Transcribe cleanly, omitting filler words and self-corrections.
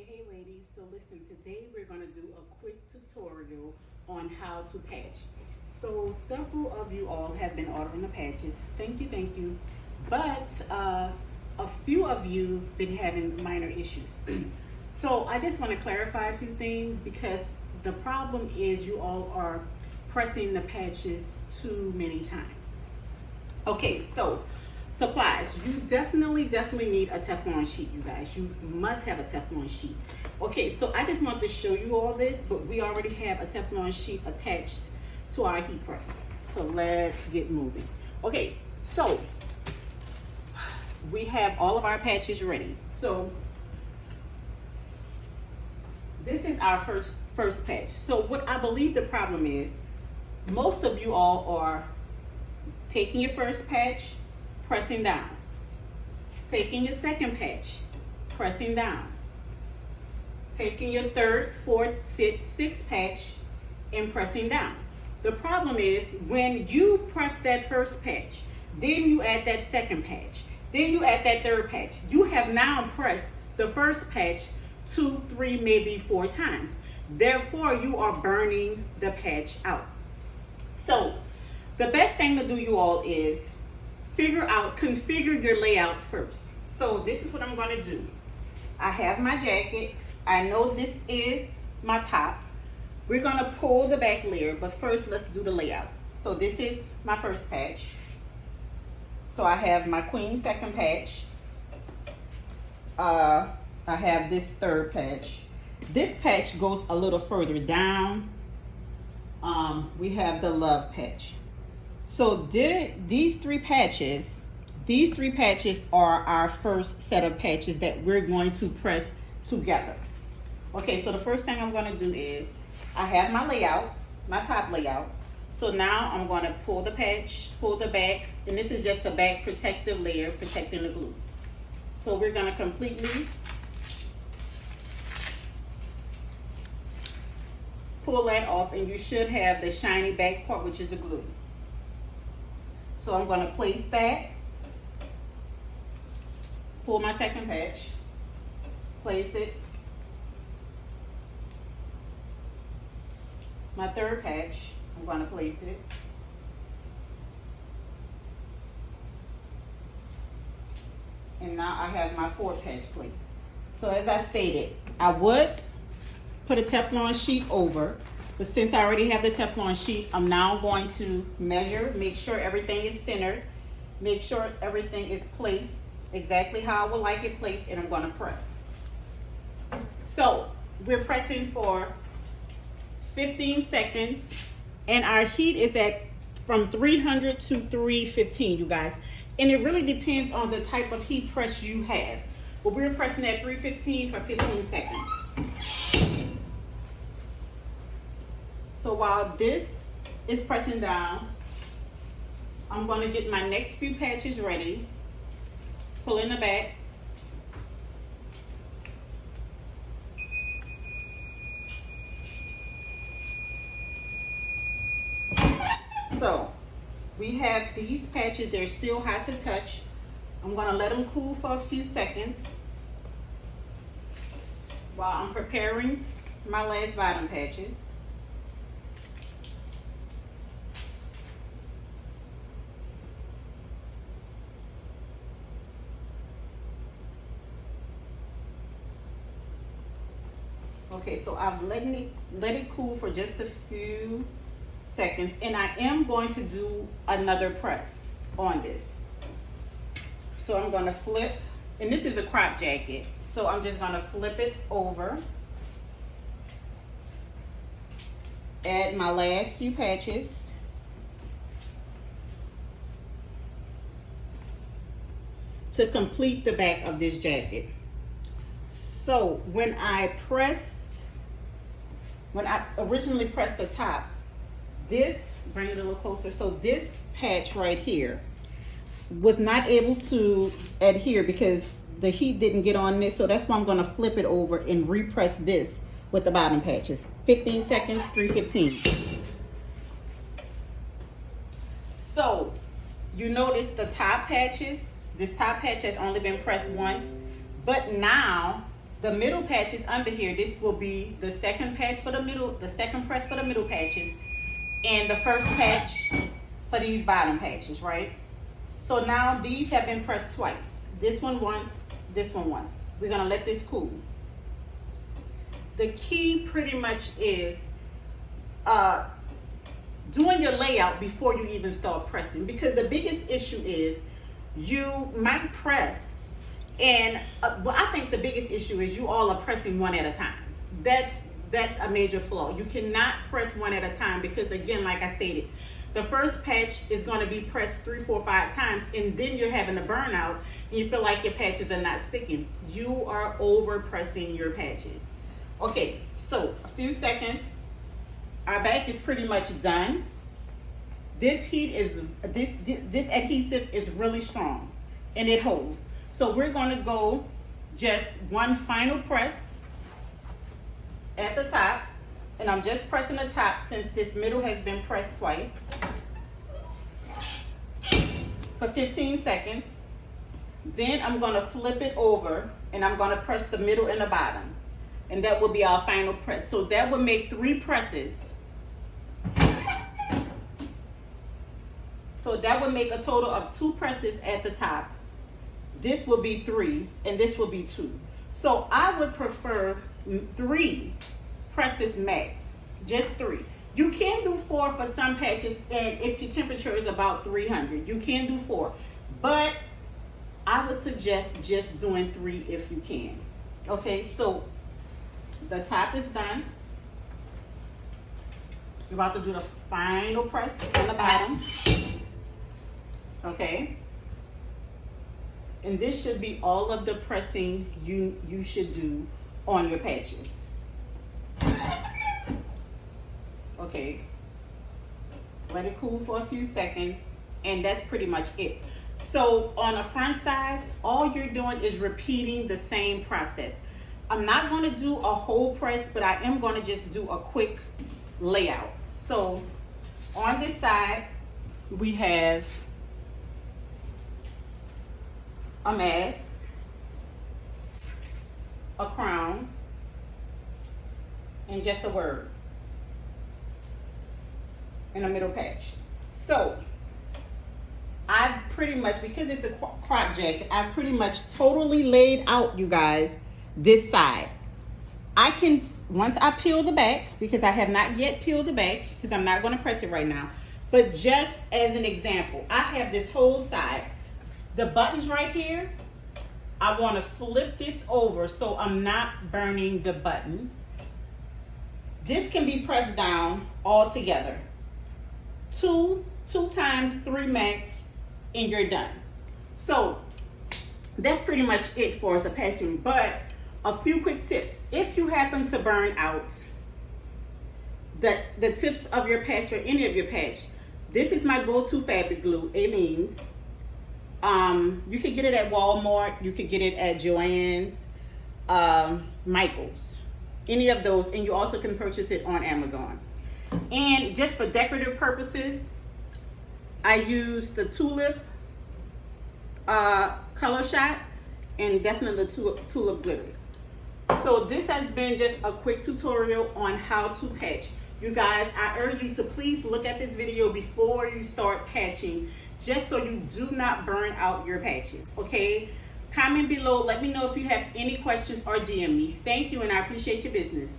Hey ladies, so listen, today we're going to do a quick tutorial on how to patch. So several of you all have been ordering the patches. Thank you. But a few of you have been having minor issues. So I just want to clarify a few things because the problem is you all are pressing the patches too many times. Okay, so supplies. You definitely need a Teflon sheet, you guys. You must have a Teflon sheet. Okay, so I just want to show you all this, but we already have a Teflon sheet attached to our heat press. So let's get moving. Okay, so we have all of our patches ready. So this is our first patch. So what I believe the problem is, most of you all are taking your first patch, pressing down, taking your second patch, pressing down, taking your third, fourth, fifth, sixth patch, and pressing down. The problem is when you press that first patch, then you add that second patch, then you add that third patch. You have now pressed the first patch 2, 3, maybe 4 times. Therefore, you are burning the patch out. So the best thing to do, you all, is configure your layout first. So this is what I'm going to do. I have my jacket. I know this is my top. We're going to pull the back layer, but first let's do the layout. So this is my first patch. So I have my queen second patch. I have this third patch. This patch goes a little further down. We have the love patch. So these three patches are our first set of patches that we're going to press together. Okay, so the first thing I'm going to do is, I have my layout, my top layout. So now I'm going to pull the patch, pull the back, and this is just the back protective layer protecting the glue. So we're going to completely pull that off, and you should have the shiny back part, which is the glue. So I'm going to place that, pull my second patch, place it, my third patch, I'm going to place it, and now I have my fourth patch placed. So as I stated, I would put a Teflon sheet over, but since I already have the Teflon sheet, I'm now going to measure, make sure everything is centered, make sure everything is placed exactly how I would like it placed, and I'm going to press. So we're pressing for 15 seconds, and our heat is at from 300 to 315, you guys. And it really depends on the type of heat press you have. But we're pressing at 315 for 15 seconds. So while this is pressing down, I'm going to get my next few patches ready. Pull in the back. So we have these patches, they're still hot to touch. I'm going to let them cool for a few seconds while I'm preparing my last bottom patches. Okay, so I've let it cool for just a few seconds, and I am going to do another press on this. So I'm going to flip, and this is a crop jacket, so I'm just going to flip it over, add my last few patches, to complete the back of this jacket. So when I originally pressed the top, this, bring it a little closer, so this patch right here was not able to adhere because the heat didn't get on this, so that's why I'm going to flip it over and repress this with the bottom patches. 15 seconds, 315. So you notice the top patches, this top patch has only been pressed once, but now the middle patches under here, this will be the second patch for the middle, the second press for the middle patches, and the first patch for these bottom patches, right? So now these have been pressed twice. This one once, this one once. We're gonna let this cool. The key pretty much is doing your layout before you even start pressing, because the biggest issue is you might press and well, I think the biggest issue is you all are pressing one at a time. That's a major flaw. You cannot press one at a time, because again, like I stated, the first patch is going to be pressed 3, 4, 5 times, and then you're having a burnout and you feel like your patches are not sticking. You are over pressing your patches. Okay, so a few seconds. Our back is pretty much done. This adhesive is really strong and it holds. So we're going to go just one final press at the top, and I'm just pressing the top since this middle has been pressed twice for 15 seconds. Then I'm going to flip it over and I'm going to press the middle and the bottom, and that will be our final press. So that will make 3 presses. So that would make a total of 2 presses at the top. This will be 3 and this will be 2. So I would prefer 3 presses max, just 3. You can do 4 for some patches, and if your temperature is about 300, you can do 4. But I would suggest just doing 3 if you can. Okay, so the top is done. You're about to do the final press on the bottom. Okay, and this should be all of the pressing you should do on your patches. Okay, let it cool for a few seconds, and that's pretty much it. So on the front sides, all you're doing is repeating the same process. I'm not going to do a whole press, but I am going to just do a quick layout. So on this side, we have a mask, a crown, and just a word in a middle patch. So I've pretty much, because it's a crop jacket, I've pretty much totally laid out, you guys, this side. I can, once I peel the back, because I have not yet peeled the back, because I'm not going to press it right now, but just as an example, I have this whole side. The buttons right here, I want to flip this over so I'm not burning the buttons. This can be pressed down all together. 2 times 3 max, and you're done. So that's pretty much it for the patching. But a few quick tips. If you happen to burn out the tips of your patch or any of your patch, this is my go-to fabric glue, Aleene's. You could get it at Walmart, you could get it at Joann's, Michael's, any of those, and you also can purchase it on Amazon. And just for decorative purposes, I use the tulip color shots and definitely the tulip glitters. So this has been just a quick tutorial on how to patch. You guys, I urge you to please look at this video before you start patching, just so you do not burn out your patches, okay? Comment below, let me know if you have any questions, or DM me. Thank you, and I appreciate your business.